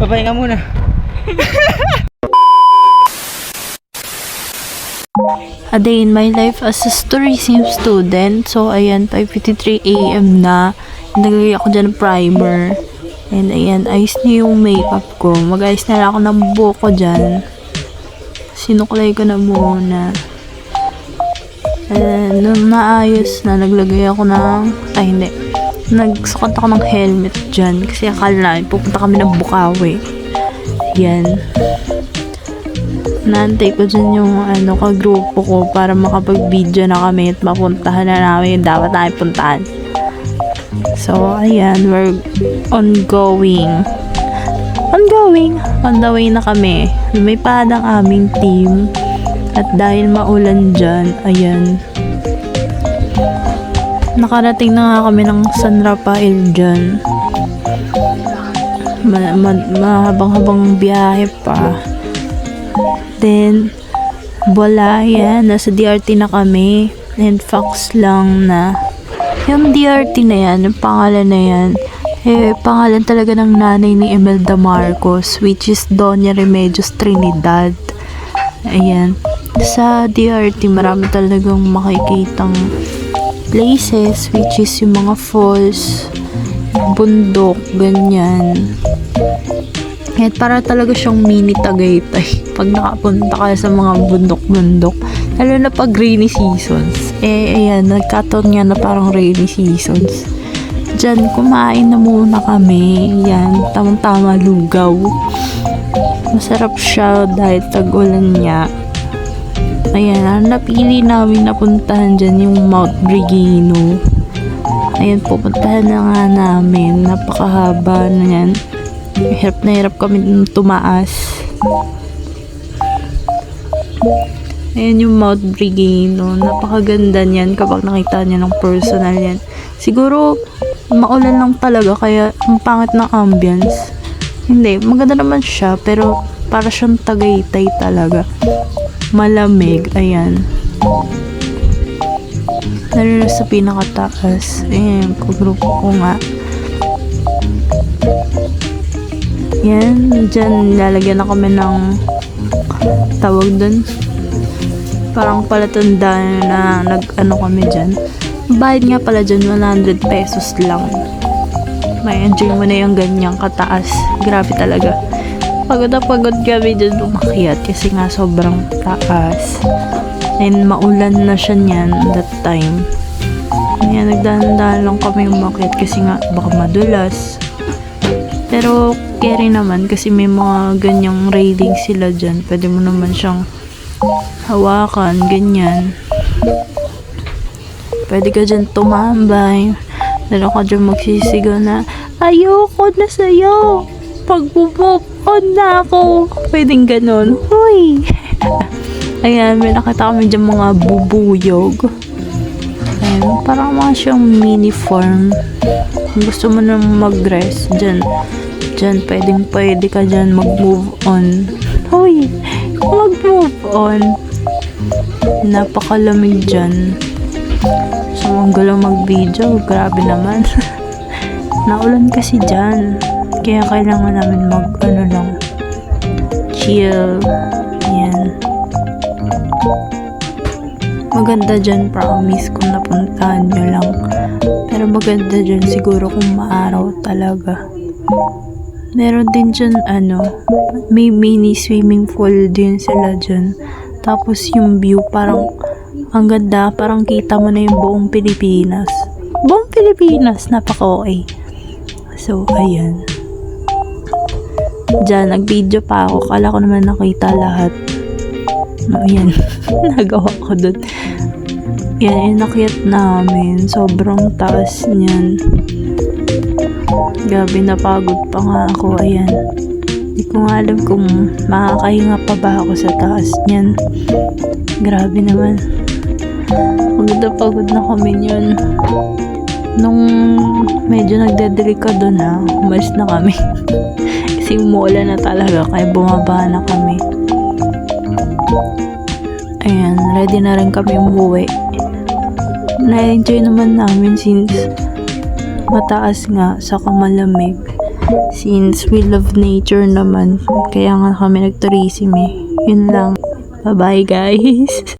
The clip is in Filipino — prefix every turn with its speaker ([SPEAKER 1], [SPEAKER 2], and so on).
[SPEAKER 1] Papahinga muna.
[SPEAKER 2] A day in my life as a tourism student. So, ayan, 5:53 AM na. Naglagay ako dyan ng primer. And ayan, ayos na yung makeup ko. Mag-ayos na lang ako ng buhok ko dyan. Sinuklay ko na muna. Nung naayos na, naglagay ako ng... Ay, hindi. Nagsukat ako ng helmet dyan. Kasi akala namin, pupunta kami ng Bukawi. Yan. Naantay ko dyan yung kagrupo ko para makapag-video na kami at mapuntahan na namin yung dapat namin puntahan. So, ayan, we're ongoing. On the way na kami. Lumipad ang aming team. At dahil maulan dyan, ayan. Nakarating na nga kami ng San Rafael dyan. Mahabang-habang biyahe pa. Then, wala yan. Nasa DRT na kami. And Fox lang na. Yung DRT na yan, yung pangalan na yan, pangalan talaga ng nanay ni Imelda Marcos, which is Doña Remedios Trinidad. Ayan. Sa DRT, marami talagang makikitang places, which is yung mga falls, bundok, ganyan. At para talaga siyang mini Tagaytay pag nakapunta ka sa mga bundok-bundok, lalo na pag rainy seasons. Ayan, nagkataon nga na parang rainy seasons. Diyan, kumain na muna kami. Yan, tamang-tama lugaw. Masarap siya dahil tag-ulan niya. Ayan, ang napili namin napuntahan dyan yung Mount Brigino. Ayan, pupuntahan na nga namin. Napakahaba na yan. Hirap na hirap kami tumaas. Ayan yung Mount Brigino. Napakaganda niyan kapag nakita niya ng personal yan. Siguro, maulan lang talaga kaya ang pangit ng ambience. Hindi, maganda naman siya pero para siyang Tagaytay talaga. Malamig, ayan. Lalo na sa pinakataas. Ayan, kagrupo ko nga. Yan, dyan lalagyan na kami ng tawag dun. Parang palatandaan na nag-ano kami dyan. Bayad nga pala dyan, 100 pesos lang. May enjoy mo na yung ganyang kataas. Grabe talaga. Pagod na pagod kami dyan umakyat kasi nga sobrang taas. And maulan na siya niyan that time. Ayan, nagdahan-dahan lang kami umakyat kasi nga baka madulas. Pero carry naman kasi may mga ganyang railing sila dyan. Pwede mo naman siyang hawakan, ganyan. Pwede ka dyan tumambay. Lalo ka dyan magsisigaw na, ayoko na sa'yo. Pag-move on na ako. Pwedeng ganun. Huy! Ayan, may nakita kami dyan mga bubuyog. Ayan, parang mga siyang mini farm. Kung gusto mo na mag-rest dyan, pwede ka dyan mag-move on. Huy! Mag-move on. Napakalamig dyan. So, ang galang mag-video. Grabe naman. Naulan kasi dyan. Kaya kailangan namin chill. Yan. Maganda dyan, promise, kung napuntahan nyo lang. Pero maganda dyan siguro kung maaraw talaga. Meron din dyan, may mini swimming pool din sila dyan. Tapos yung view, parang ang ganda, parang kita mo na yung buong Pilipinas. Buong Pilipinas, napaka-okay. So, ayan. Diyan, nag-video pa ako. Kala ko naman nakita lahat. Ayan, nagawa ko dun. Yan, inakyat namin. Sobrang taas niyan. Grabe, napagod pa nga ako. Ayan. Hindi ko nga alam kung makakahinga pa ba ako sa taas niyan. Grabe naman. Pagod na kami yun. Nung medyo nagdedelikado na, umalis na kami. Kasi umuulan na talaga, kaya bumaba na kami. Ayan, ready na rin kami umuwi. Na-enjoy naman namin since mataas nga, saka malamig. Since we love nature naman, kaya nga kami nag-tourism eh. Yun lang. Bye-bye guys!